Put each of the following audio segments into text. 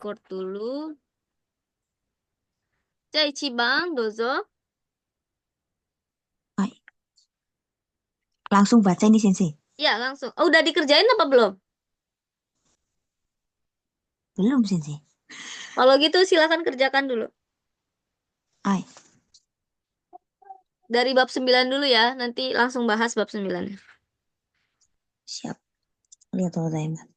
record dulu. Ja, ichiban, dozo. Hai. Langsung baca ini Sensei. Ya, langsung. Oh, udah dikerjain apa belum? Belum Sensei. Kalau gitu silakan kerjakan dulu. Hai. Dari bab 9 dulu ya. Nanti langsung bahas bab 9. Siap. Arigatou gozaimasu.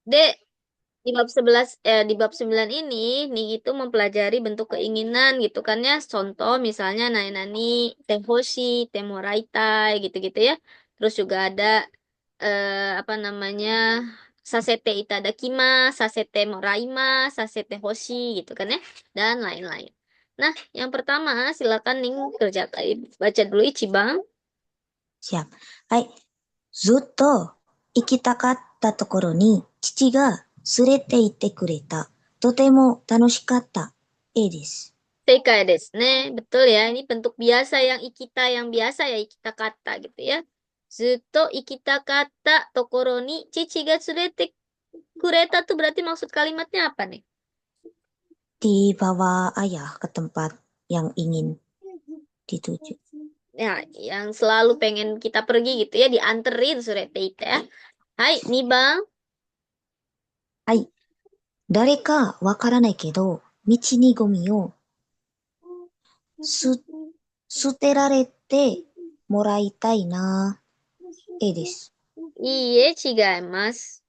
Dek, di bab 9 ini nih itu mempelajari bentuk keinginan gitu kan ya. Contoh misalnya nani tehoshi, temoraitai gitu-gitu ya. Terus juga ada apa namanya? Sasete itadakimasu, sasete moraimasu, sasete hoshi gitu kan ya dan lain-lain. Nah, yang pertama silakan Ning baca dulu Ichiban. Siap. Hai. ずっと行きたかったところに父が連れて行ってくれた。とても楽しかった絵です。Sekai desu ne. Betul ya, ini bentuk biasa yang biasa ya ikita kata gitu ya. Zuto ikita kata tokoro ni cici ga tsurete kureta tuh berarti maksud kalimatnya apa nih? Dibawa ayah ke tempat yang ingin dituju. Ya, yang selalu pengen kita pergi gitu ya, dianterin surete ite ya. Hai, nih bang. はい。誰かわからないけど、道にゴミをす、捨てられてもらいたいな。絵です。Iye, chigaimasu.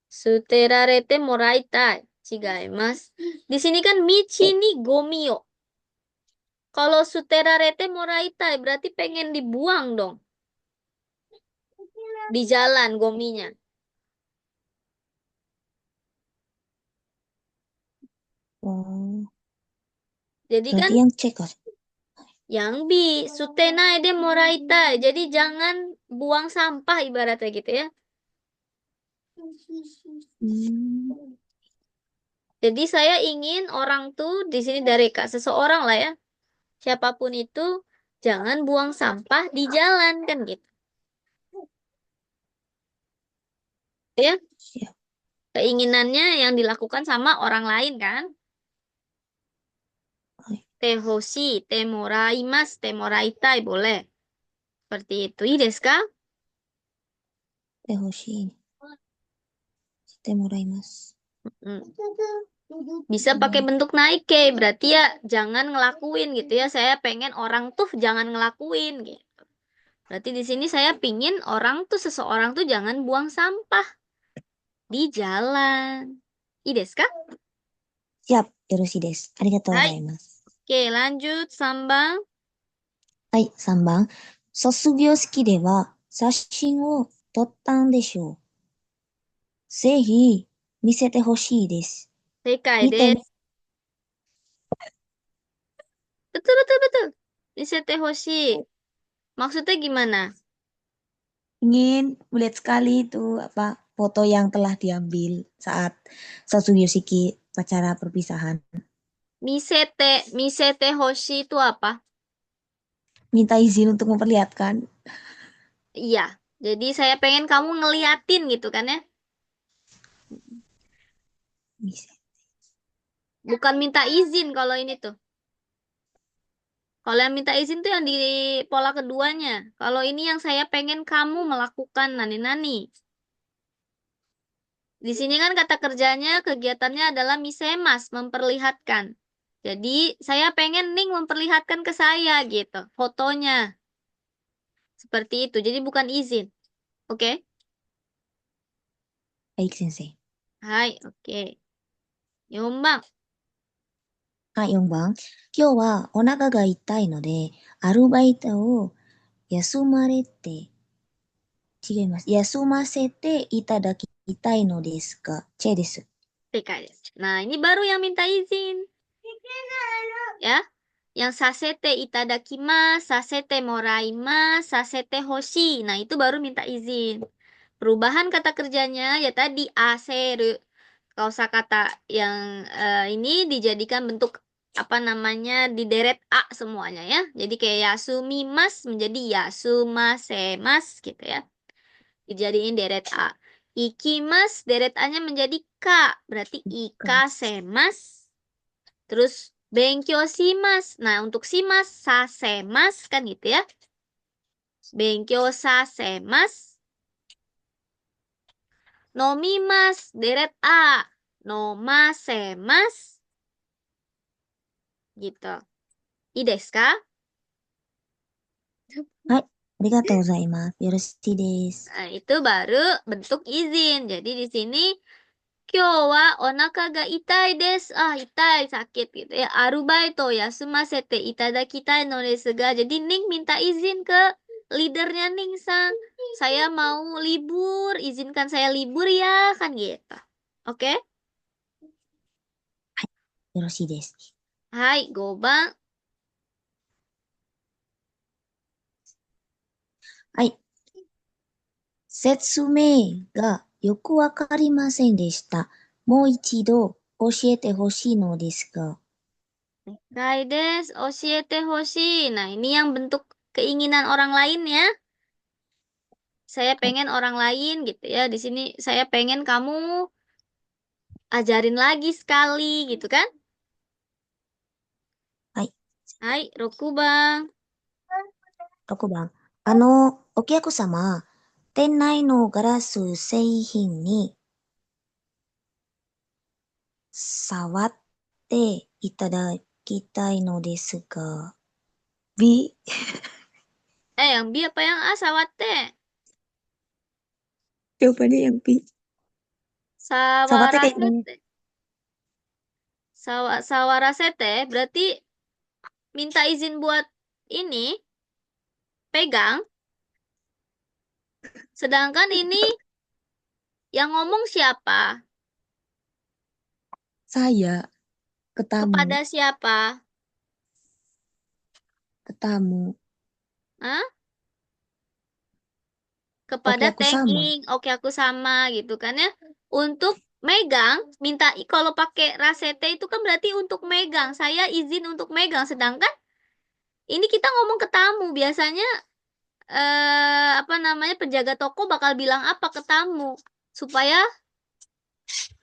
Suterarete moraitai. Chigaimasu. Di sini kan michi ni gomio. Kalau suterarete moraitai berarti pengen dibuang dong. Di jalan gominya. Oh, Jadi kan berarti yang C kan? yang sutenai de moraitai. Jadi jangan buang sampah ibaratnya gitu ya. Hmm, Jadi saya ingin orang tuh di sini dari kak seseorang lah ya. Siapapun itu jangan buang sampah di jalan kan gitu. Ya, siap. keinginannya yang dilakukan sama orang lain kan. Hai. Tehoshi, temoraimas, temoraitai boleh. Seperti itu. Ii desu ka? で、欲しい。してもらいます。Hmm. Bisa pakai Hmm, bentuk naik ke, berarti ya jangan ngelakuin gitu ya. Saya pengen orang tuh jangan ngelakuin gitu. Berarti di sini saya pingin orang tuh seseorang tuh jangan buang sampah di jalan. Ii desu ka? siap. よろしいです。ありがとうご Hai. ざいます。Oke, lanjut sambang. はい、3番。卒業式では写真を撮ったんでしょう。ぜひ見せてほしいです。Sekai 見てみ、desu. Betul, betul, betul. Disete hoshi. Maksudnya gimana? ingin melihat sekali itu apa foto yang telah diambil saat Satsuyoshiki pacara perpisahan. Misete hoshi itu apa? Minta izin untuk memperlihatkan. Iya. Jadi saya pengen kamu ngeliatin gitu kan ya. Bisa. Bukan minta izin kalau ini tuh. Kalau yang minta izin tuh yang di pola keduanya. Kalau ini yang saya pengen kamu melakukan nani-nani. Di sini kan kata kerjanya, kegiatannya adalah misemas, memperlihatkan. Jadi saya pengen Ning memperlihatkan ke saya gitu, fotonya. Seperti itu. Jadi bukan izin. Oke? Baik, Sensei. Hai, oke. Yombang. はい、4番。今日はお腹が痛いので、アルバイトを休まれて、違います。休ませていただきたいのですが、チェです。PKS. Nah, ini baru yang minta izin. Ya. Yang sasete itadakimasu, sasete moraimasu, sasete hoshi. Nah, itu baru minta izin. Perubahan kata kerjanya ya tadi aseru. Kosakata yang ini dijadikan bentuk apa namanya dideret A semuanya ya. Jadi kayak yasumimas menjadi yasumasemas gitu ya. Dijadiin deret A. Ikimas deret A-nya menjadi K. Berarti ikasemas. Terus benkyo shimas. Nah, untuk shimas sasemas kan gitu ya. Benkyo sasemas. Nomimas deret A. Nomasemas gitu. I desu ka? はい。ありがとうございます。よろしいです。Nah, itu baru bentuk izin. Jadi di sini kyo wa onaka ga itai desu. Ah, itai, sakit gitu ya. Arubaito yasumasete itadakitai no desu ga. Jadi Ning minta izin ke leadernya Ning-san. Saya mau libur, izinkan saya libur ya, kan gitu. Oke? よろしいです。Hai, Gobang. はい。説明がよくわかりませんでした。もう一度教えてほしいのですが。Kai desu, oshiete hoshi. Nah, ini yang bentuk keinginan orang lain ya. Saya はい。pengen orang lain gitu ya. Di sini saya pengen kamu ajarin lagi sekali gitu kan? はい。Hai, Rokubang. 6番。お客様、店内のガラス製品に触っていただきたいのですが、B、Yang B apa yang A? Sawate. jawabannya yang B. Sawate kayak gimana? Sawarasete. Sawarasete berarti minta izin buat ini, pegang. Sedangkan ini yang ngomong siapa? Saya ke tamu, Kepada siapa? ke tamu. Hah? Oke, Kepada aku Teng sama. Ing. Oke, aku sama gitu kan ya. Untuk megang, minta kalau pakai rasete itu kan berarti untuk megang. Saya izin untuk megang. Sedangkan ini kita ngomong ke tamu. Biasanya apa namanya penjaga toko bakal bilang apa ke tamu supaya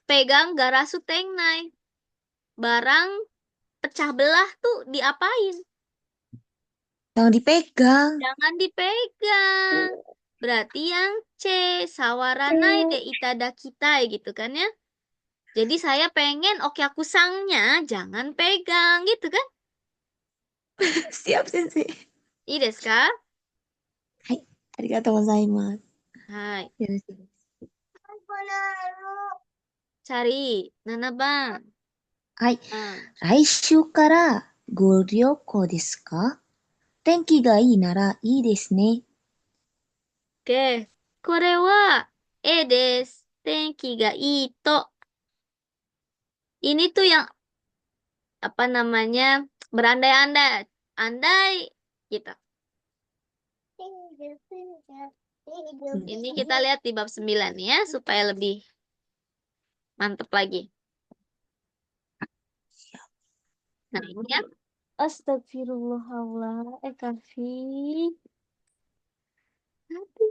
pegang garasu tengnai. Barang pecah belah tuh diapain? Jangan dipegang. Jangan dipegang. Berarti yang C, sawaranai de itadakitai gitu kan ya. Jadi saya pengen okiakusangnya jangan pegang gitu kan? Siap, Sensei. I desu ka? はい。ありがとうございます。Hai. よろしいです。Cari. Nana bang. はい。Ah. 来週からご旅行ですか？天気がいいならいいですね。Oke. Kore wa e desu. Tenki ga ii to. Ini tuh yang apa namanya berandai-andai. Andai gitu. Ini kita lihat di bab 9 ya supaya lebih mantep lagi. Nah, ini ya. Astagfirullahaladzim. Kafi. Hati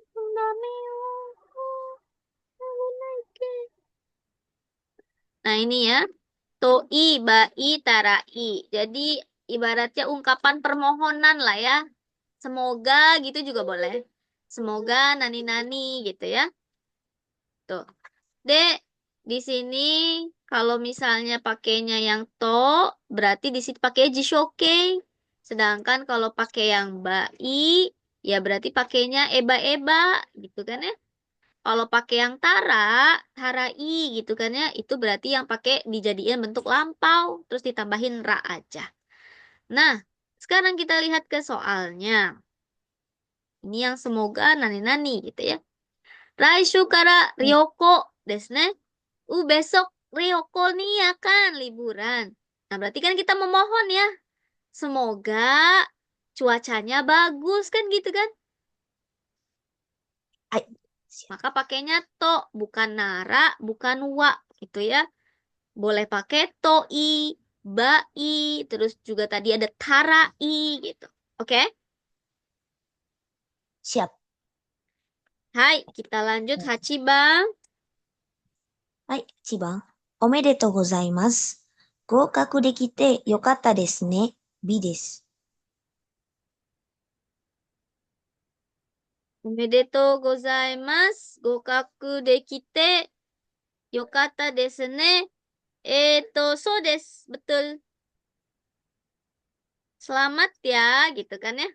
Nah, ini ya. Toi, bai, tarai. Jadi, ibaratnya ungkapan permohonan lah ya. Semoga gitu juga boleh. Semoga nani-nani gitu ya. Tuh. Dek, di sini kalau misalnya pakainya yang to, berarti di sini pakai jishoke. Sedangkan kalau pakai yang bai, ya berarti pakainya eba-eba gitu kan ya. Kalau pakai yang tara, tarai gitu kan ya, itu berarti yang pakai dijadiin bentuk lampau, terus ditambahin ra aja. Nah, sekarang kita lihat ke soalnya. Ini yang semoga nani-nani gitu ya. Raishu kara ryoko desu ne. Besok ryoko nih ya kan liburan. Nah, berarti kan kita memohon ya. Semoga cuacanya bagus kan gitu kan. はい。Maka pakainya to, bukan nara, bukan wa gitu ya. Boleh pakai toi. bai, terus juga tadi ada tarai gitu. Oke? Siap. Hai, kita lanjut Hachi Bang. はい、1番。おめでとうございます。合格できてよかったですね。B です。おめでとうございます。合格できてよかったですね. So des, betul. Selamat ya, gitu kan ya.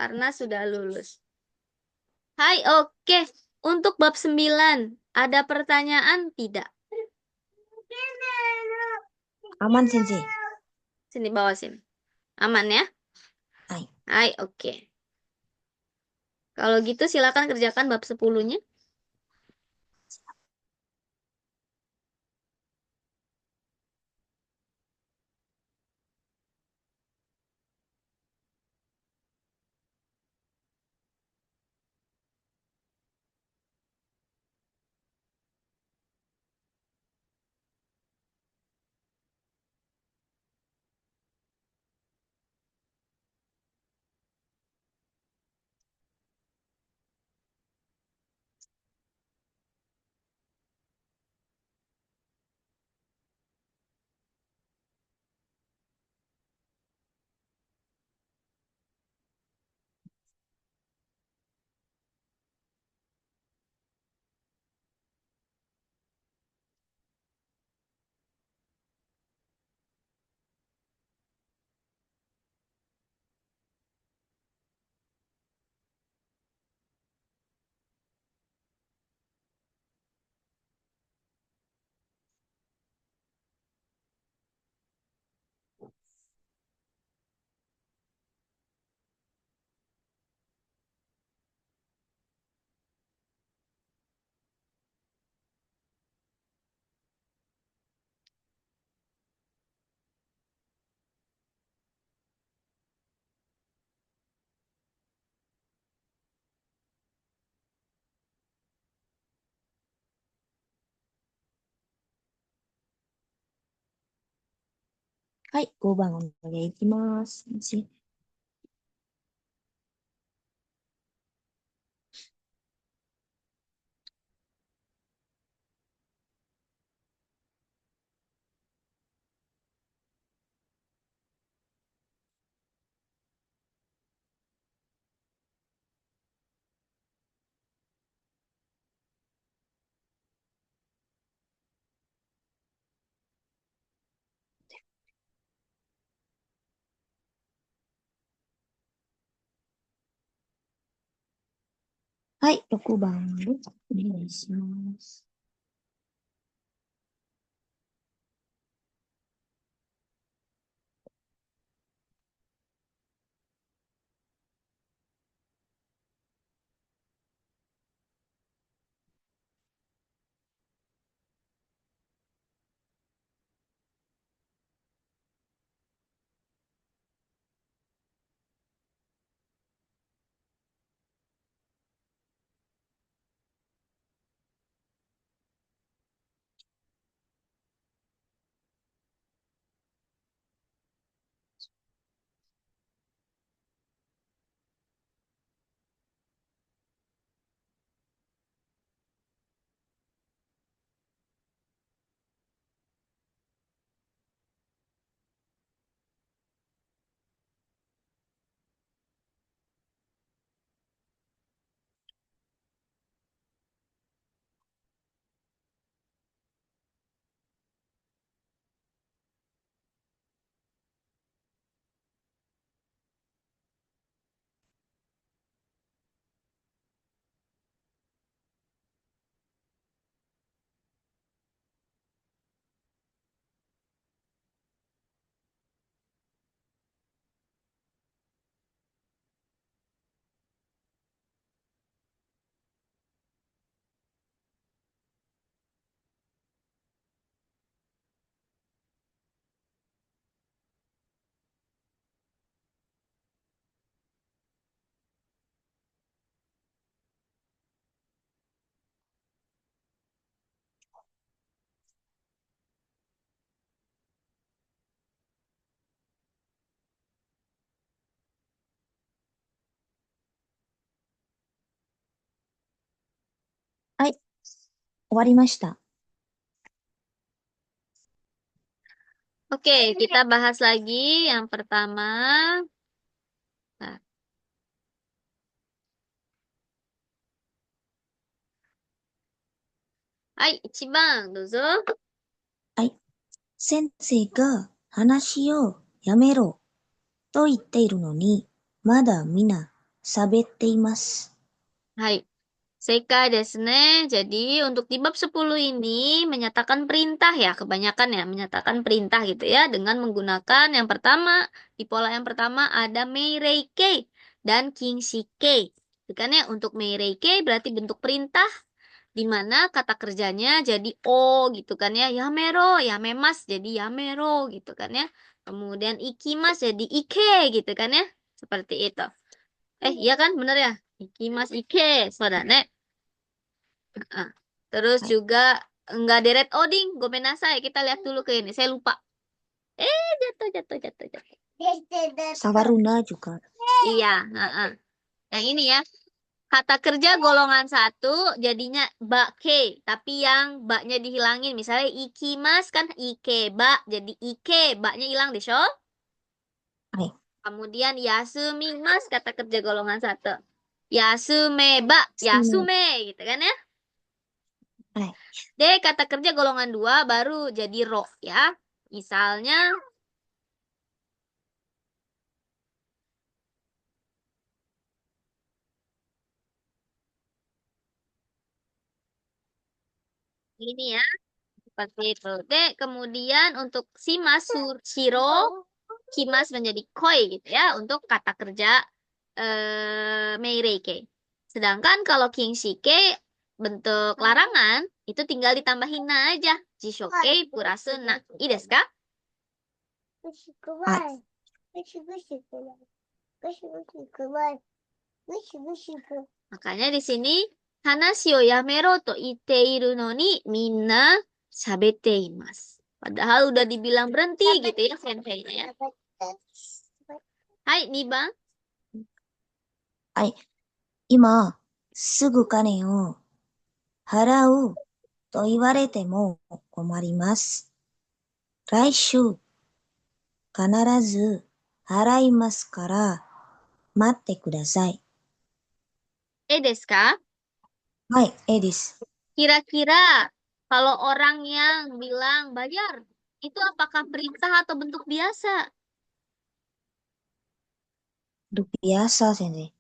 Karena sudah lulus. Hai, oke. Untuk bab 9, ada pertanyaan tidak? Aman, Sensei. Sini bawa sini. Aman ya? はい。Hai, oke. Kalau gitu silakan kerjakan bab 10-nya. はい、5番お願いします。はい、6番です。お願いします。終わりました。Oke, kita bahas lagi yang pertama. Nah, hai, 1番、どうぞ。はい。先生が話をやめろと言っているのに、まだみんな喋っています。Hai. Sekai desu ne. Jadi untuk di bab 10 ini menyatakan perintah ya, kebanyakan ya menyatakan perintah gitu ya dengan menggunakan yang pertama, di pola yang pertama ada meireike dan kingshike. Itu kan ya untuk meireike berarti bentuk perintah di mana kata kerjanya jadi o gitu kan ya, yamero, yamemas jadi yamero gitu kan ya. Kemudian ikimas jadi ike gitu kan ya. Seperti itu. Iya kan bener ya? Ikimas ike, sodane. Ah. Terus はい。juga enggak deret oding, gomenasai. Kita lihat dulu ke ini. Saya lupa. Jatuh, jatuh, jatuh, jatuh. Sawaruna juga. Iya, heeh. Yang ini ya. Kata kerja golongan satu jadinya bake, tapi yang baknya dihilangin. Misalnya ikimas kan ikeba, jadi ike, baknya hilang deh, Sho. はい。Kemudian yasumimas kata kerja golongan satu. Yasumeba, すね。yasume gitu kan ya. はい。D kata kerja golongan dua baru jadi ro ya. Misalnya ini ya, seperti itu. D kemudian untuk si masur shiro, kimas menjadi koi gitu ya untuk kata kerja meireke. Sedangkan kalau kingshike bentuk larangan itu tinggal ditambahin na aja. Jishoke purasu na. I desu ka? はい。Makanya di sini hanashi o yamero to itte iru no ni minna sabete imasu. Padahal udah dibilang berhenti gitu ya senseinya ya. Hai, Niba. はい。今、すぐ金を払うと言われても困ります。来週、必ず払いますから待ってください。Desu ka? はい、A です。Kira-kira kalau orang yang bilang bayar, itu apakah perintah atau bentuk biasa? biasa, Sensei.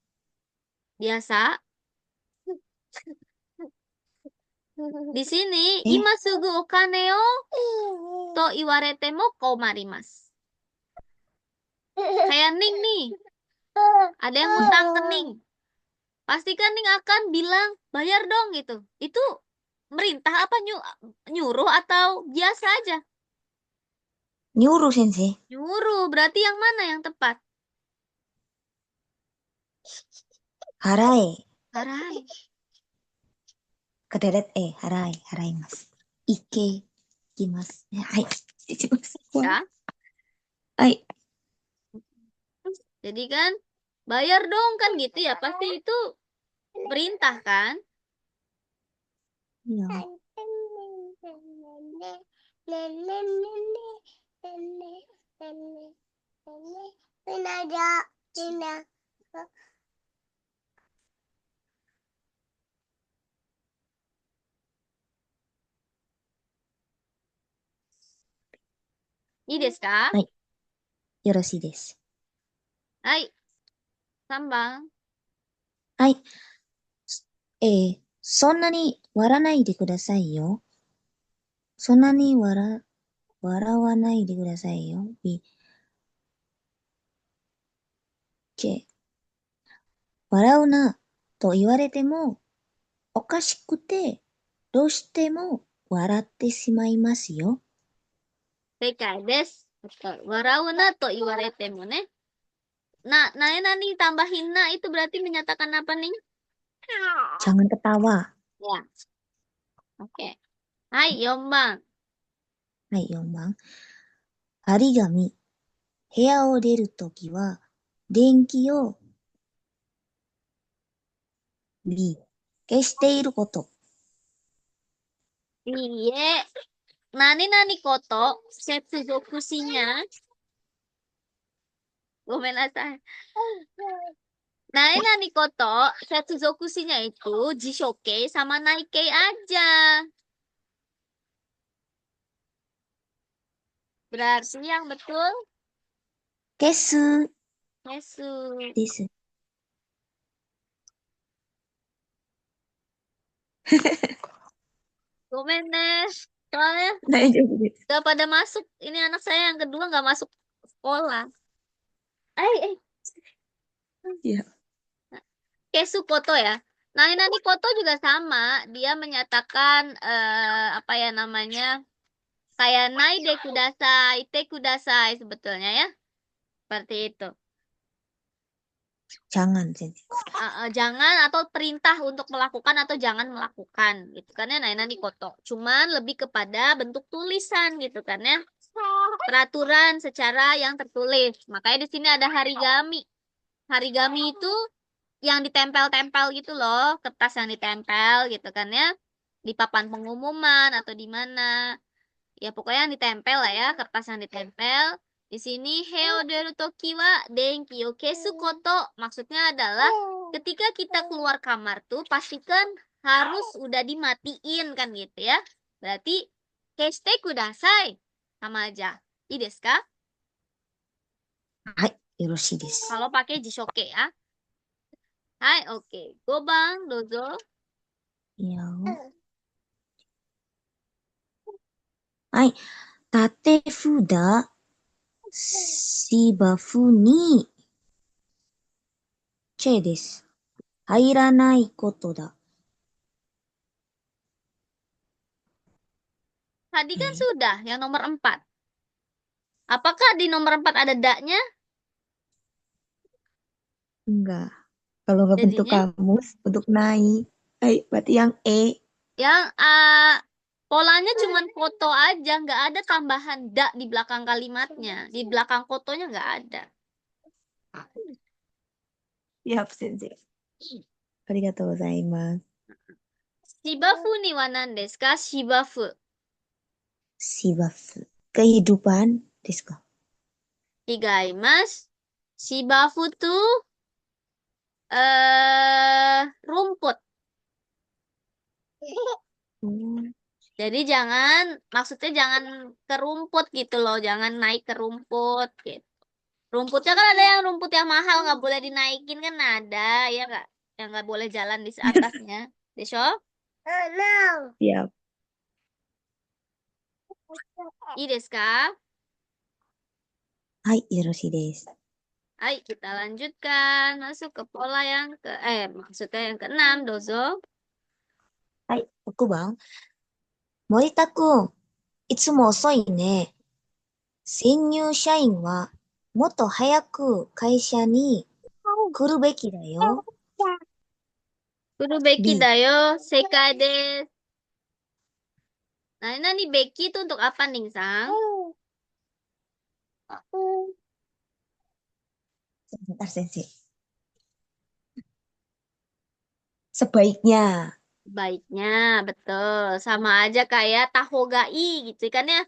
Biasa. Di sini, え、imasugu okane o to iwarete mo komarimasu. Kayak Ning nih, ada yang ngutang ke Ning. Pastikan Ning akan bilang, bayar dong gitu. Itu merintah apa nyuruh atau biasa aja? nyuruh, Sensei. Nyuruh, berarti yang mana yang tepat? 払え。Harai. 払います。いきます。はい。失礼します。Ya. はい。Jadi kan, bayar dong kan gitu ya. Pasti itu perintah kan? いいよ。いいですか？はい。よろしいです。はい。3番。はい。そんなに割らないでくださいよ。そんなに笑わないでくださいよ。笑うなと言われてもおかしくて、どうしても笑ってしまいますよ。正解です。Betul. Warauna to iwarete mo ne. Nah, nani tambahin na itu berarti menyatakan apa nih? Jangan ketawa. Ya. Oke. Hai, 4番。はい、4番。張り紙。部屋を出るときは、電気を消していること。Iye. Nani nani koto, setsuzokusinya, gomenasai. Nani nani koto, setsuzokusinya itu jishoke sama naikei aja. Berarti yang betul, です。Yesu. です。Gomen deh. Soalnya 大丈夫です。gak pada masuk. Ini anak saya yang kedua gak masuk sekolah. Eh, Iya. Kesu Koto ya. Nani Nani Koto juga sama. Dia menyatakan apa ya namanya? Kayak nai de kudasai, te kudasai sebetulnya ya. Seperti itu. Jangan, Sensei. Jangan atau perintah untuk melakukan atau jangan melakukan gitu kan ya. Nai Nani Koto. Cuman lebih kepada bentuk tulisan gitu kan ya. Peraturan secara yang tertulis. Makanya di sini ada harigami. Harigami itu yang ditempel-tempel gitu loh, kertas yang ditempel gitu kan ya, di papan pengumuman atau di mana. Ya pokoknya yang ditempel lah ya, kertas yang ditempel. Di sini heoderu toki wa denki o kesu koto. Maksudnya adalah ketika kita keluar kamar tuh pastikan harus udah dimatiin kan gitu ya. Berarti keshite kudasai. Sama aja. Ii desu ka? はい。よろしいです。Kalau pakai jishoke ya. Hai, oke. Gobang, dozo. いいよ。はい。立て札、芝生に、チェです。入らないことだ。Tadi kan え sudah, yang nomor 4. Apakah di nomor 4 ada daknya? enggak. Kalau nggak bentuk Jadinya, kamus, bentuk naik. Hai, berarti yang E. yang polanya cuma foto aja, nggak ada tambahan dak di belakang kalimatnya. Di belakang fotonya nggak ada. Siap, Sensei. ありがとうございます。Shibafu ni wa nan desu ka? Shibafu. Sibafu. Kehidupan, desu ka? Higaimasu. Shibafu tuh rumput. Hmm. Jadi jangan, maksudnya jangan ke rumput gitu loh, jangan naik ke rumput gitu. Rumputnya kan ada yang rumput yang mahal nggak boleh dinaikin kan ada ya nggak, yang nggak boleh jalan di atasnya. Desho? Siap. Ii desu ka? はい、よろしいです。Ayo kita lanjutkan masuk ke pola yang maksudnya yang keenam, dozo. はい、6番。森田くん、いつも遅いね。新入社員はもっと早く会社に来るべきだよ。Guru Beki B。dayo, sekai desu. Nah, ini Beki itu untuk apa nih, Sang? Sebentar, Sensei. Sebaiknya. Baiknya, betul. Sama aja kayak tahogai gitu kan ya.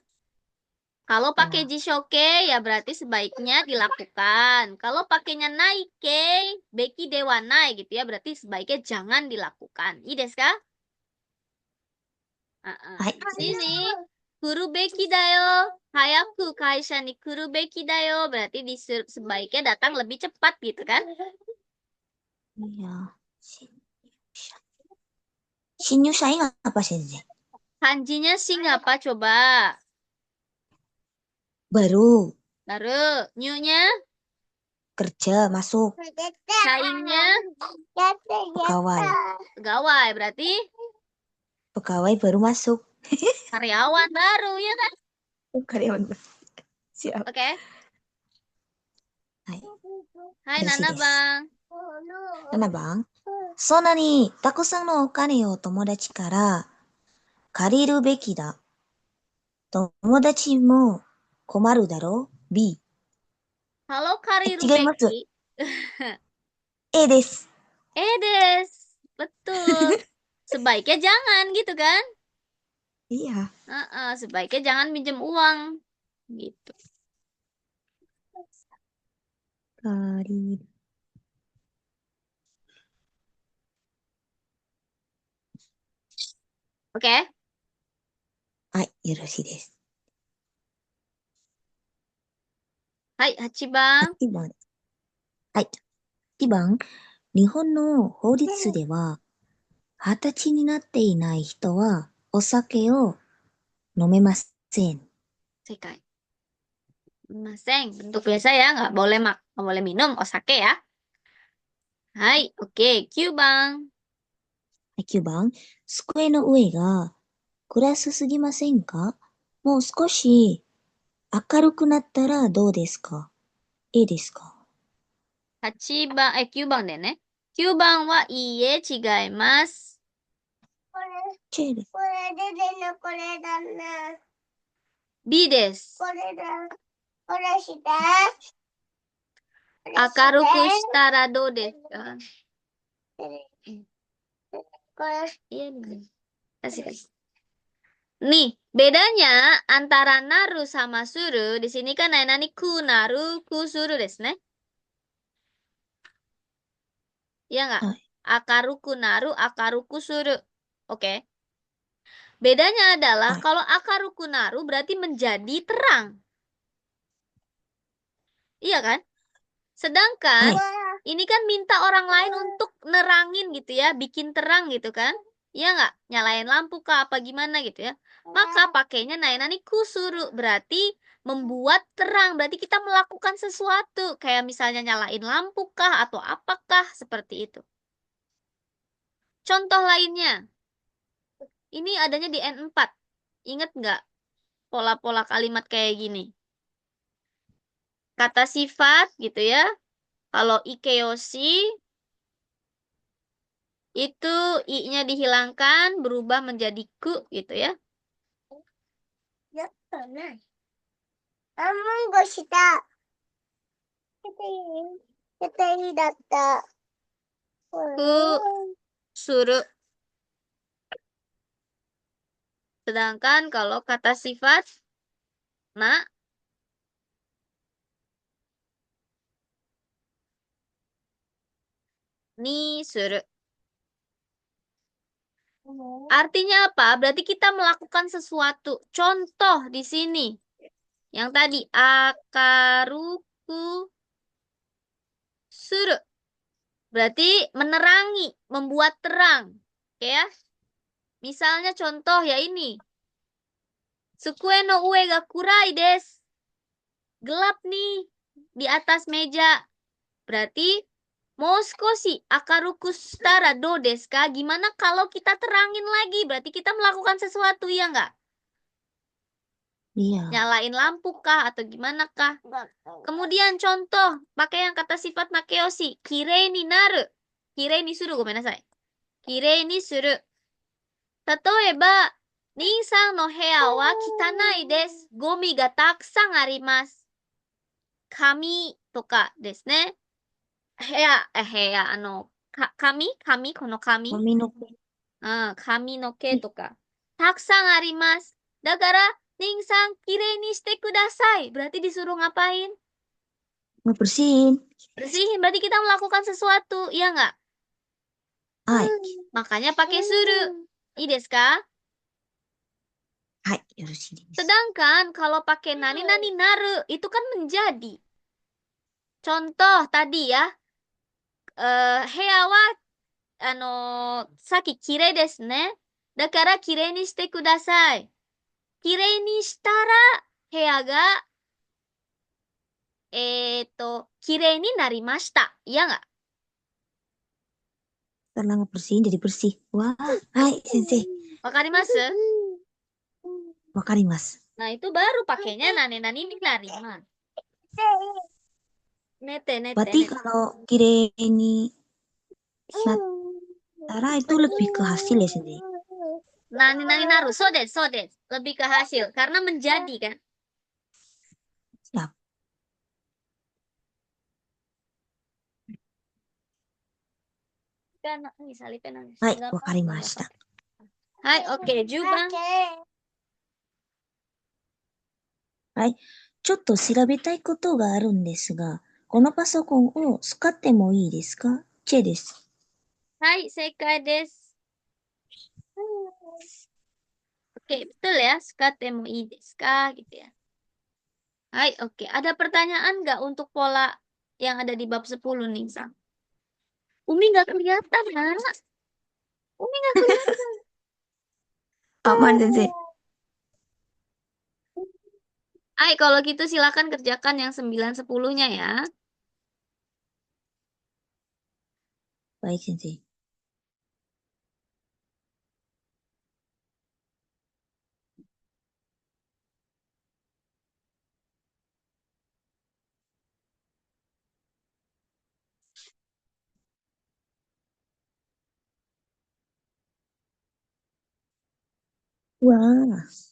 Kalau pakai Ya. jishoke ya berarti sebaiknya dilakukan. Kalau pakainya naike, beki dewa nai gitu ya, berarti sebaiknya jangan dilakukan. Ii desu ka? Hai, Di sini, Sensei. kuru beki dayo. Hayaku kaisha ni kuru beki dayo. Berarti sebaiknya datang lebih cepat gitu kan? Iya. Shinyushain apa, Sensei? Kanjinya sing apa coba? Baru Baru, new-nya, kerja masuk saingnya, pegawai. pegawai. Berarti Pegawai baru masuk. karyawan baru ya kan? Karyawan baru. Siap. Oke. Hai, Hai よろしい Nana です。Bang. 7番。そんなにたくさんのお金を友達から借りるべきだ。友達も困るだろう ?B。Halo Kariru 違います。Beki. A です。Des. Betul. Sebaiknya jangan gitu kan? Iya. Sebaiknya jangan minjem uang. Gitu. Kari. Oke? はい、よろしいです。Hai, 8番。8番。はい。8番。日本の法律では、20歳になっていない人はお酒を飲めません。Sekai. Maseng, bentuk biasa ya, nggak boleh minum osake ya. Hai, oke, Q bang. はい、9番。机の上が暗すぎませんか？もう少し明るくなったらどうですか？いいですか？ 8番、Q 番でね。9番はいいえ、違います。チェーです。これでね、これだね。B です。これだ。これして。明るくしたらどうですか？これ。Iya nih. Kasih, kasih. Nih, bedanya antara naru sama suru, di sini kan nani ku naru, ku suru desu ne. Iya nggak? はい。Akaruku naru, akaruku suru. Oke. Bedanya adalah はい。kalau akaruku naru berarti menjadi terang. Iya kan? Sedangkan はい。ini kan minta orang lain untuk nerangin gitu ya, bikin terang gitu kan? Iya nggak? Nyalain lampu kah apa gimana gitu ya? Maka pakainya nani kusuru berarti membuat terang, berarti kita melakukan sesuatu kayak misalnya nyalain lampu kah atau apakah seperti itu. Contoh lainnya, ini adanya di N4. Ingat nggak pola-pola kalimat kayak gini? Kata sifat gitu ya. Kalau ikeyoshi itu i-nya dihilangkan berubah menjadi ku gitu ya. Ya, pernah. Kamu nggak shita. Kateri datta. Ku suruh. Sedangkan kalau kata sifat na ni suruh. Artinya apa? Berarti kita melakukan sesuatu. Contoh di sini. Yang tadi akaruku suru. Berarti menerangi, membuat terang. Oke ya? Misalnya contoh ya ini. Sukue no ue ga kurai desu. Gelap nih di atas meja. Berarti moskoshi akaruku shitara do desu ka? Gimana kalau kita terangin lagi? Berarti kita melakukan sesuatu ya nggak? Iya. Nyalain lampu kah atau gimana kah? Kemudian contoh pakai yang kata sifat makeyoshi. Kirei ni naru. Kirei ni suru. Gomenasai. Kirei ni suru. 例えば、兄さんの部屋は汚いです。ゴミがたくさんあります。紙とかですね。紙この紙髪の毛。紙の毛とか。たくさんあります。だから、Ning sang, kireiしてください. Berarti disuruh ngapain? Ngebersihin. Bersihin. Berarti kita melakukan sesuatu. Iya nggak? はい。Makanya pakai suru. Ii desu ka? はい。よろしいです。 Sedangkan kalau pakai nani nani naru, itu kan menjadi. Contoh tadi ya, heya wa, saki kirei desu ne. Dakara kirei ni shite kudasai. Kirei ni shitara, heya ga, kirei ni narimashita. Iya nggak? Setelah ngebersihin jadi bersih. Wah. Hai, sensei. Wakarimasu? わかります。 Nah, itu baru pakainya nani nani ni narima. Nete, nete, Berarti nete. kalau kireni natara itu lebih ke hasil ya, sensei? Nani nani naru, so desu, so desu. Lebih ke hasil, karena menjadi kan. Siap. Kan, misalnya kan Hai, nggak わかり apa-apa, ま nggak した。apa-apa. Hai, oke, Jubang. はい。ちょっと調べたいことがあるんですが、このパソコンを使ってもいいですか？チェです。Hai, sekai desu. Oke, betul ya. Sukatemu ii desu ka? Gitu ya. Hai, oke. Ada pertanyaan nggak untuk pola yang ada di bab 10 nih, Sang? Umi nggak kelihatan, Nak. Umi nggak kelihatan. あ、まあ、全然。Hai, kalau gitu silakan kerjakan yang 9 10-nya ya. はい、先生。うわあ。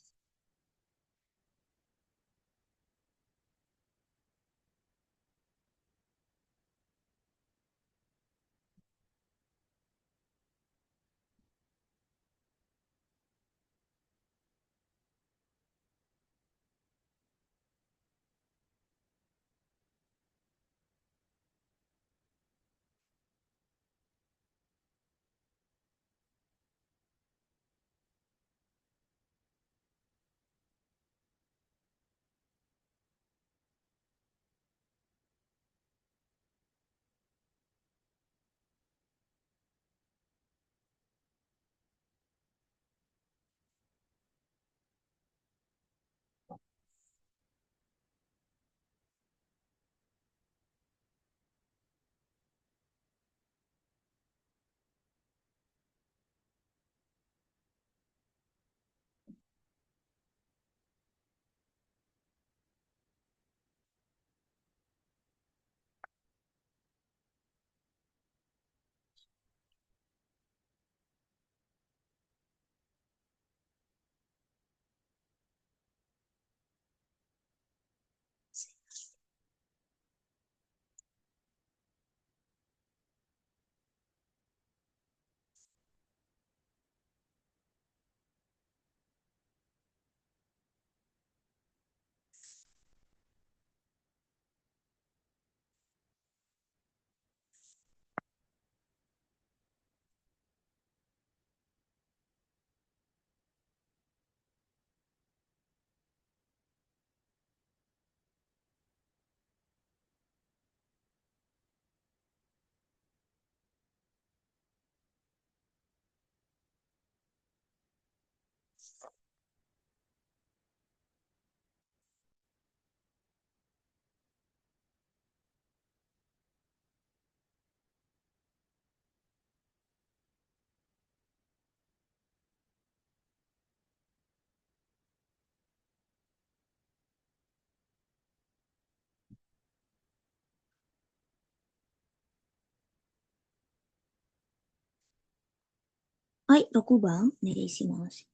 はい、6番、お願いします。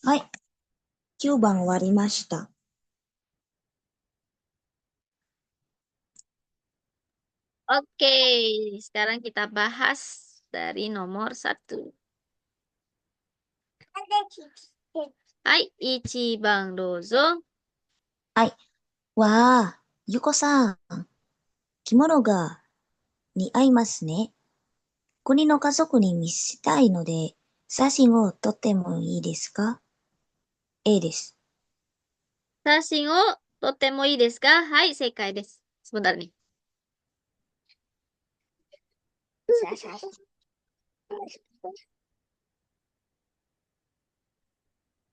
はい。9番終わりました。Oke, sekarang kita bahas dari nomor 1. Hai, Ichiban dozo. はい。わあ、ゆこさん、着物が似合いますね。国の家族に見せたいので、写真を撮ってもいいですか？ A です。Sashin o totemo ii desu ka? Hai, sekai desu. Sebentar nih.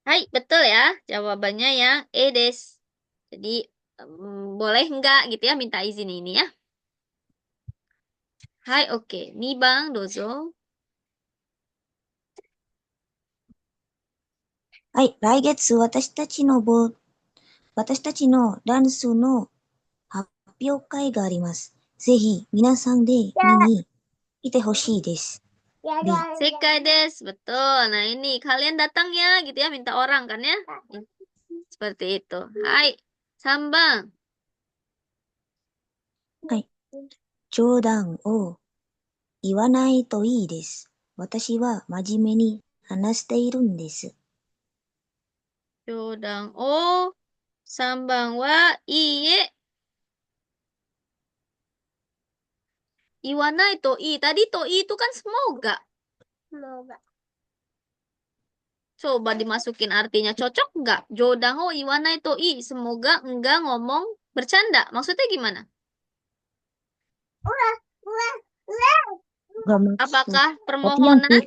Hai, betul ya. Jawabannya yang E desu. Jadi, boleh nggak gitu ya minta izin ini ya. Hai, oke. 2番 dozo. はい。来月私たちのダンスの発表会があります。ぜひ皆さんで見に来てほしいです。B。Sekai desu, betul. Nah, ini kalian datang ya gitu ya minta orang kan ya. Seperti itu. Hai, Sambang. はい。冗談を言わないといいです。私は真面目に話しているんです。Jodang o. Sambang wa iie. Iwanai to i. Tadi to i itu kan semoga. Coba dimasukin artinya cocok nggak? Jodango iwanai to i. Semoga enggak ngomong bercanda. Maksudnya gimana? Gak maksud. Apakah Tapi yang permohonan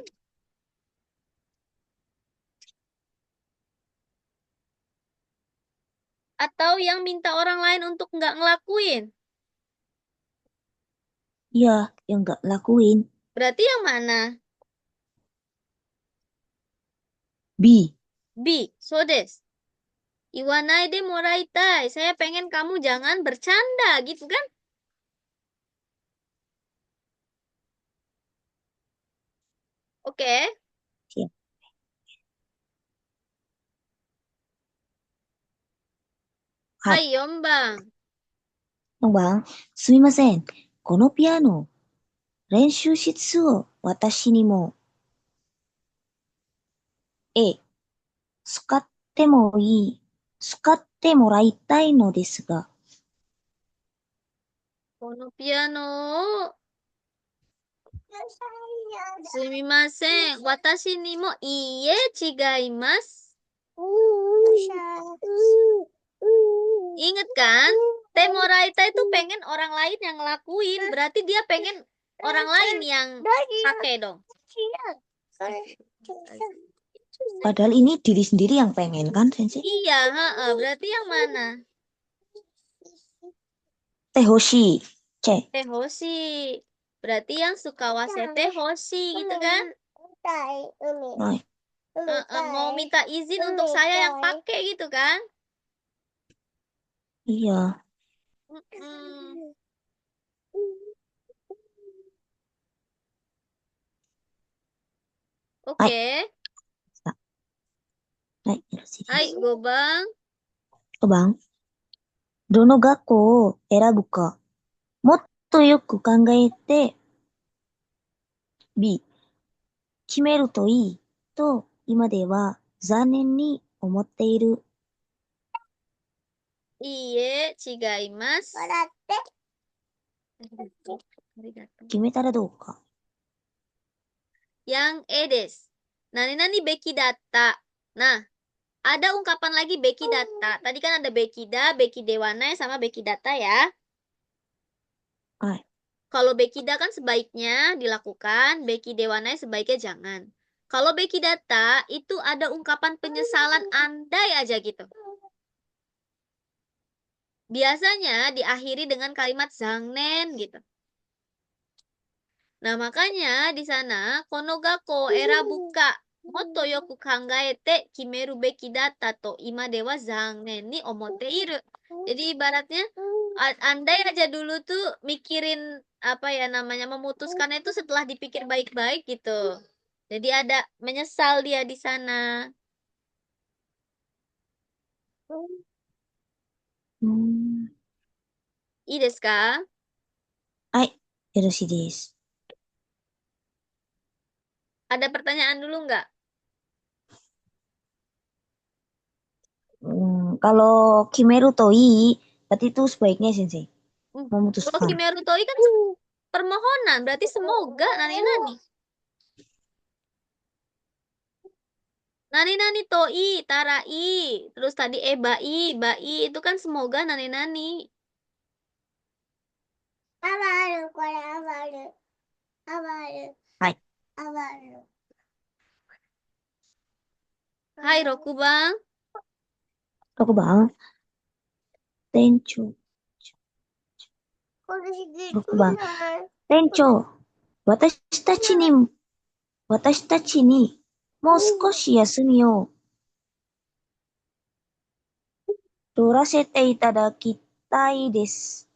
atau yang minta orang lain untuk nggak ngelakuin? ya yang gak lakuin. Berarti yang mana? B. B. So des. Iwanai de moraitai. Saya pengen kamu jangan bercanda gitu kan? Oke. Siap.はい。Hai Yombang. 4番、すみません。このピアノ、練習室を私にも A、使ってもいい、使ってもらいたいのですが、このピアノをすみません。私にもいいえ、違います。Ingat kan? Temoraita itu pengen orang lain yang ngelakuin. Berarti dia pengen orang lain yang pakai dong. padahal ini diri sendiri yang pengen kan, Sensei? Iya, heeh. Berarti yang mana? Tehoshi. C. Teh Hoshi. Berarti yang suka wasete Hoshi gitu kan? Hai. Mau minta izin untuk saya yang pakai gitu kan? Iya. Mm-mm. Oke. はい。はい。よろしいで Hai, す。Gobang. 5番、どの学校を選ぶか、もっとよく考えて、B、決めるといいと今では残念に思っている。Iye, chigaimasu. Arigato. 決めたらどうか。Yang Edes. Nani-nani beki data. Nah, ada ungkapan lagi beki data. Tadi kan ada bekida, beki dewana sama beki data ya. はい。Kalau bekida kan sebaiknya dilakukan, beki dewana sebaiknya jangan. Kalau beki data itu ada ungkapan penyesalan andai aja gitu. Biasanya diakhiri dengan kalimat zangnen gitu. Nah, makanya di sana konogako era buka moto yoku kangaete kimeru beki data to ima dewa zangnen ni omote iru. Jadi ibaratnya andai aja dulu tuh mikirin apa ya namanya memutuskan itu setelah dipikir baik-baik gitu. Jadi ada menyesal dia di sana. Hmm. いいですか？はい。よろしいです。Ada pertanyaan dulu nggak? Kalau Kimeru Toi, berarti itu sebaiknya Sensei. Hmm. Kalau Memutuskan. Kimeru Toi kan permohonan, berarti semoga nani-nani. Nani-nani toi, tarai. Terus tadi bai, bai itu kan semoga nani-nani. アバル、これアバル。アバル。はい。アバル。Hai Rokubang. Aku bang, Tencho. これ6番。店長、私たちに、私たちに、もう少し休みを取らせていただきたいです。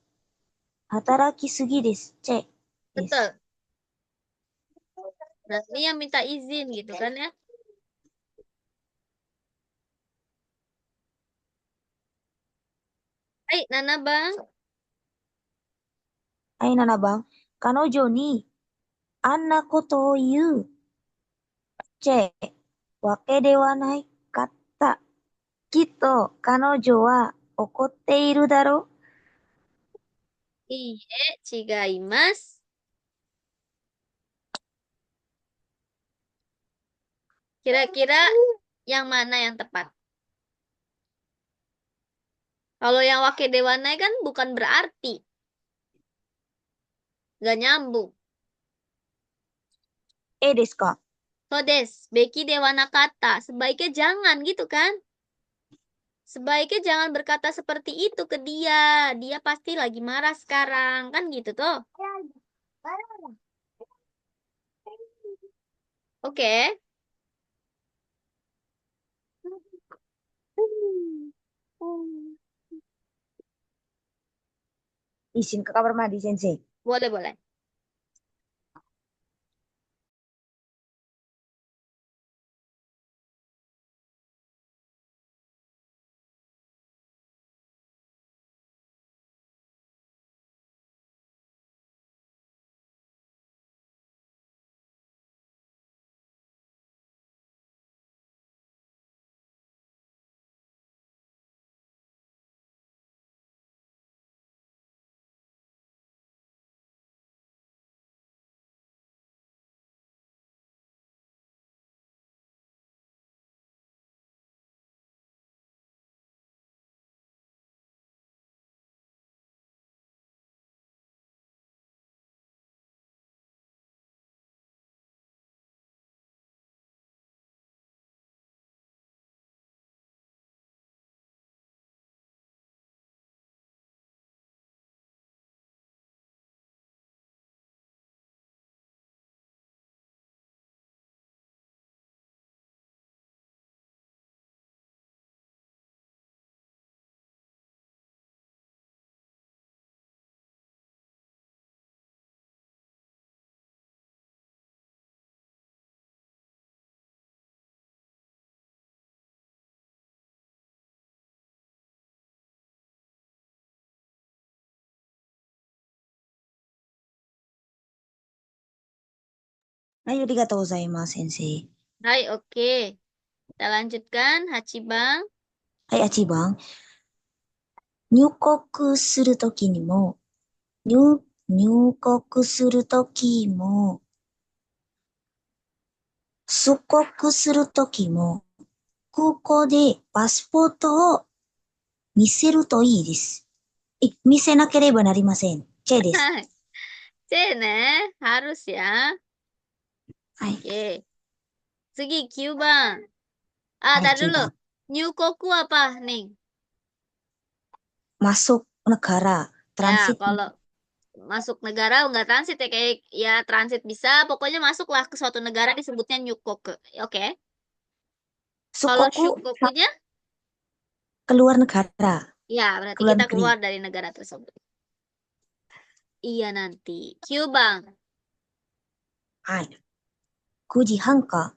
働きすぎです。チェです。Betul. Nah, ini yang minta izin gitu kan ya. Hai Nana Bang. はい、7番。彼女に、あんなことを言う、チェ、わけではないかった。きっと、彼女は怒っているだろう。Iye, chigaimasu. Kira-kira yang mana yang tepat? Kalau yang wake dewanai kan bukan berarti. Gak nyambung. ですか？ So des, beki dewana kata. Sebaiknya jangan gitu kan? Sebaiknya jangan berkata seperti itu ke dia. Dia pasti lagi marah sekarang. Kan gitu tuh. Oke. Izin ke kamar mandi, Sensei. Boleh, boleh. Hai, arigatou gozaimasu, Sensei. Hai, oke. Kita lanjutkan, Hachibang. はい、あちばん。入国するときにも、入国するときも、出国するときも、空港でパスポートを見せるといいです。見せなければなりません。チェです。C, ne. Harus ya. はい。Oke. Segi, Q, Bang. Ah, はい、tar 9 dulu. 番。Nyukoku apa nih? Masuk negara, Ya, transit, kalau masuk negara nggak transit ya kayak ya transit bisa pokoknya masuklah ke suatu negara disebutnya nyukoku. Oke. Kalau sukoku, shukokunya keluar negara, ya berarti keluar kita negeri. keluar dari negara tersebut. Iya nanti. Q Bang. はい。9時半か。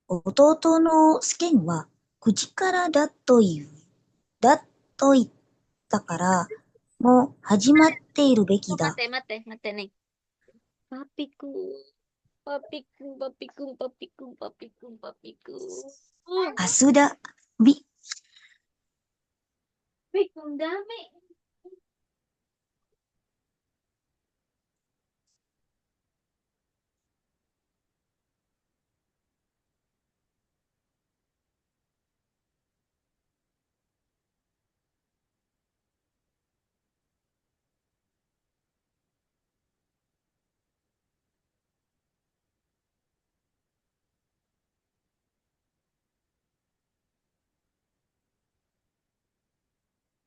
弟の試験は9時からだという。だと言ったから、もう始まっているべき Oh, だ。mate nih. Papiku, papiku, papiku, papiku, papiku, papiku. Asuda, bi. Papiku, dami.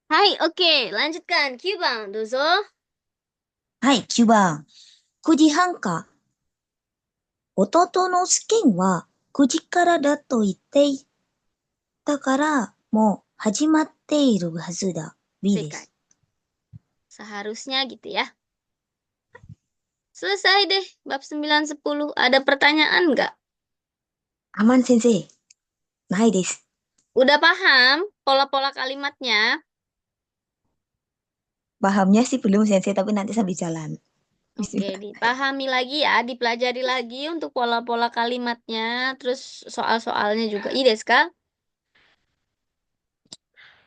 はい、OK。lanjutkan. Q 番、どうぞ。はい、9番。9時半か。弟の試験は9時からだと言っていたから、もう始まっているはずだ。B 正解。です。Seharusnya gitu ya. Selesai deh, bab 9 10. Ada pertanyaan nggak? アマン先生、ないです。Udah paham pola-pola kalimatnya? Pahamnya sih belum sensei, tapi nanti sambil jalan. Oke, Bismillah. dipahami lagi ya, dipelajari lagi untuk pola-pola kalimatnya, terus soal-soalnya juga. Iya, Deska?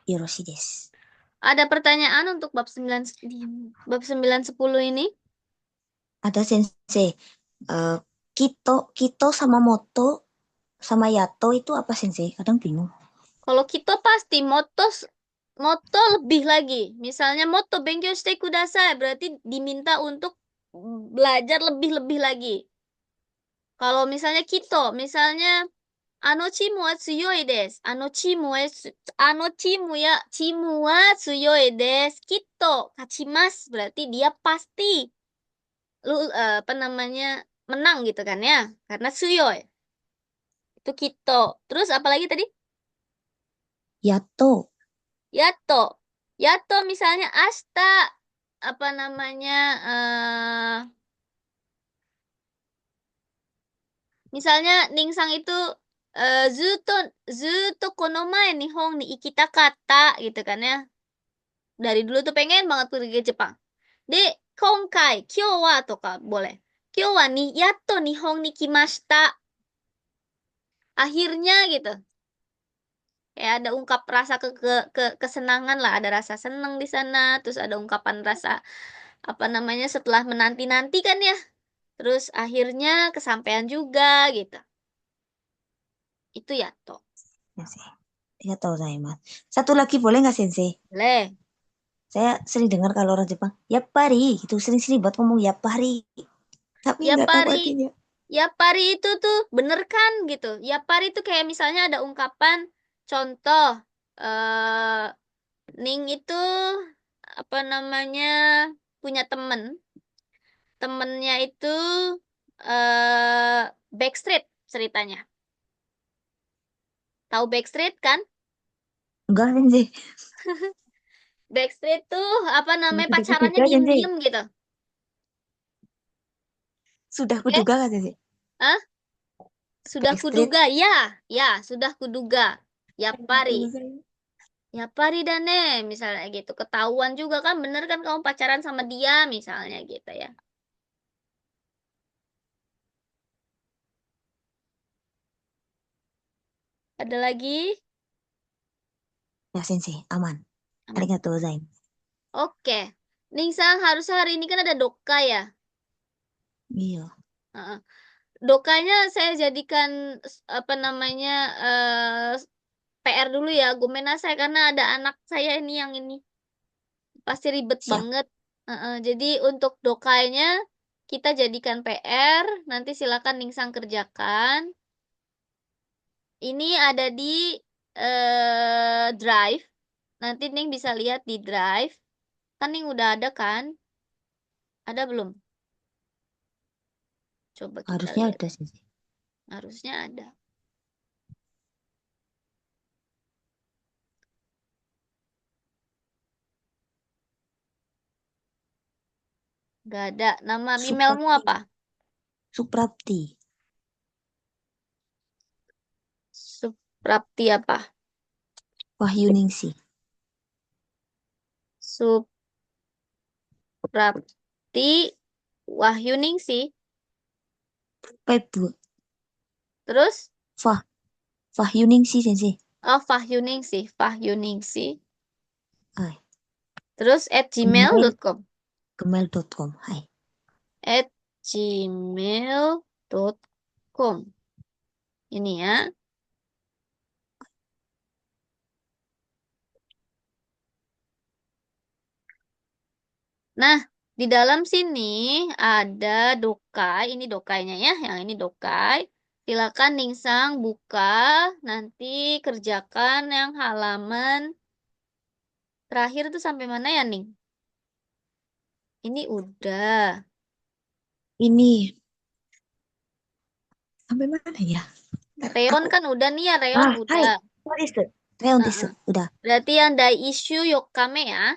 よろしいです。Ada pertanyaan untuk bab 9 10 ini? Ada sensei. Eh, Kito sama Moto sama Yato itu apa sensei? Kadang bingung. Kalau kita pasti moto lebih lagi. Misalnya moto benkyou shite kudasai berarti diminta untuk belajar lebih-lebih lagi. Kalau misalnya kita, misalnya ano chimu wa tsuyoi desu. Ano chimu ya chimu wa tsuyoi desu. Kito kachimasu berarti dia pasti apa namanya menang gitu kan ya. Karena tsuyoi itu kito. Terus apa lagi tadi? やっと、Yato. Yato misalnya asta apa namanya misalnya Ningsang itu zuto zuto konomae nihong ni ikita kata gitu kan ya. Dari dulu tuh pengen banget pergi ke Jepang. De, kongkai, kyo wa toka boleh. Kyo wa ni yatto nihong ni kimashita. Akhirnya gitu. Kayak ada ungkap rasa kesenangan lah, ada rasa senang di sana, terus ada ungkapan rasa apa namanya setelah menanti-nanti kan ya. Terus akhirnya kesampaian juga gitu. Itu ya toh. 先生。ありがとうございます。Satu lagi boleh nggak sensei? Boleh. Saya sering dengar kalau orang Jepang, yapari gitu. Sering-sering buat ngomong yapari. Tapi Ya nggak tahu pari, artinya. ya pari itu tuh bener kan gitu. Ya pari itu kayak misalnya ada ungkapan contoh Ning itu apa namanya punya temen. Temennya itu Backstreet ceritanya. Tahu Backstreet kan? Enggak sensei. Backstreet tuh apa Sudah namanya pacarannya kuduga sensei. diem-diem gitu. Sudah Eh, kuduga kan sensei? ah, sudah Backstreet. kuduga. Ya, ya, sudah kuduga. Ya pari. Ya pari dan misalnya gitu. Ketahuan juga kan bener kan kamu pacaran sama dia misalnya gitu ya. Ada lagi? Ya sensei, aman. Aman. Arigatou gozaimasu. Oke. Ningsang harusnya hari ini kan ada doka ya. Iya. Heeh. Dokanya saya jadikan apa namanya PR dulu ya. Saya karena ada anak saya ini yang ini pasti ribet Siap. banget. Heeh. Jadi untuk dokanya kita jadikan PR. Nanti silakan Ningsang kerjakan. Ini ada di Drive. Nanti Ning bisa lihat di Drive. Kan Ning udah ada kan? Ada belum? Coba kita Harusnya lihat. ada sensei. Harusnya ada. Gak ada. Nama emailmu Suprapti. apa? Suprapti. Suprapti apa? Wahyu Ningsih. Suprapti Wahyuningsih. Paibu. Terus, Fah. Fah Yuningsih sensei. oh Fahyuningsih, Fahyuningsih. Hai. Terus at Gmail. gmail.com. Gmail.com. Hai. At gmail.com. Ini ya. Nah, di dalam sini ada dokai. Ini dokainya ya. Yang ini dokai. Silakan Ningsang buka. Nanti kerjakan yang halaman terakhir itu sampai mana ya, Ning? Ini udah. Ini sampai mana ya? Reon Aku. kan udah nih ya, Reon Hai. udah. What is it? Real this. Heeh. Udah. Berarti yang Daishu Yokame ya.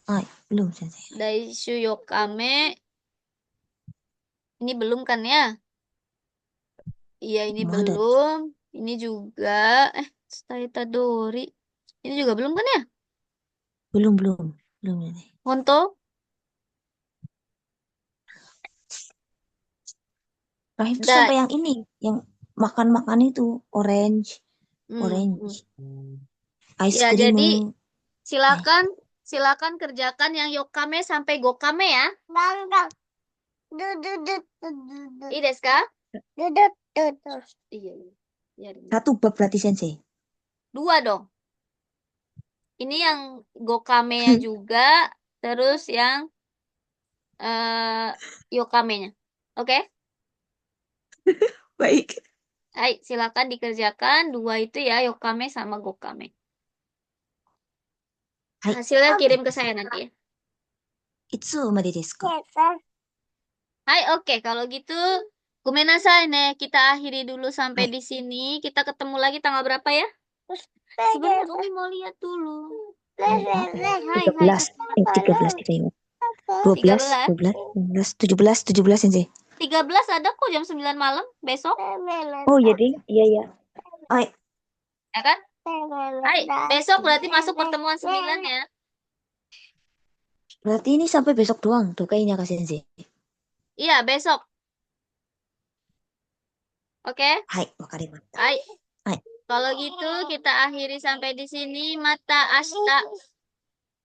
Hai. Belum sensei. Daishu Yokame. Ini belum kan ya? Iya, ini Mau ada. belum. Ini juga. Eh, Itadori. Ini juga belum kan ya? Belum, belum. Belum sensei. Honto? Terakhir tuh Da. sampai yang ini. Yang makan-makan itu. Orange. Orange. Hmm. Ice Ya, cream. jadi Hai. silakan silakan kerjakan yang Yokame sampai Gokame ya. Bangga. Iya, desu ka? Iya, iya. Iya, Satu bab berarti sensei. dua dong. Ini yang Gokame-nya juga, terus yang Yokame-nya. Oke? Baik. Ayo, silakan dikerjakan. Dua itu ya, Yokame sama Gokame. Hai. Hasilnya kirim ke saya nanti ya. Itsu made desu ka? Hai, oke. Kalau gitu, kumenasai nih. Kita akhiri dulu sampai Hai. di sini. Kita ketemu lagi tanggal berapa ya? Sebentar, Umi mau lihat dulu. Hai, hai. 13. 13 kita ingat. 12, 13. 12, 16, 17, 17 sensei. 13 ada kok jam 9 malam besok. Oh iya ding. Iya, iya. Hai. Ya kan? Hai, besok berarti masuk pertemuan 9 ya. Berarti ini sampai besok doang tuh kayaknya Kak Sensei. Iya, besok. Oke? Hai, wakarimashita. Hai. Hai. Kalau gitu kita akhiri sampai di sini. Mata asta.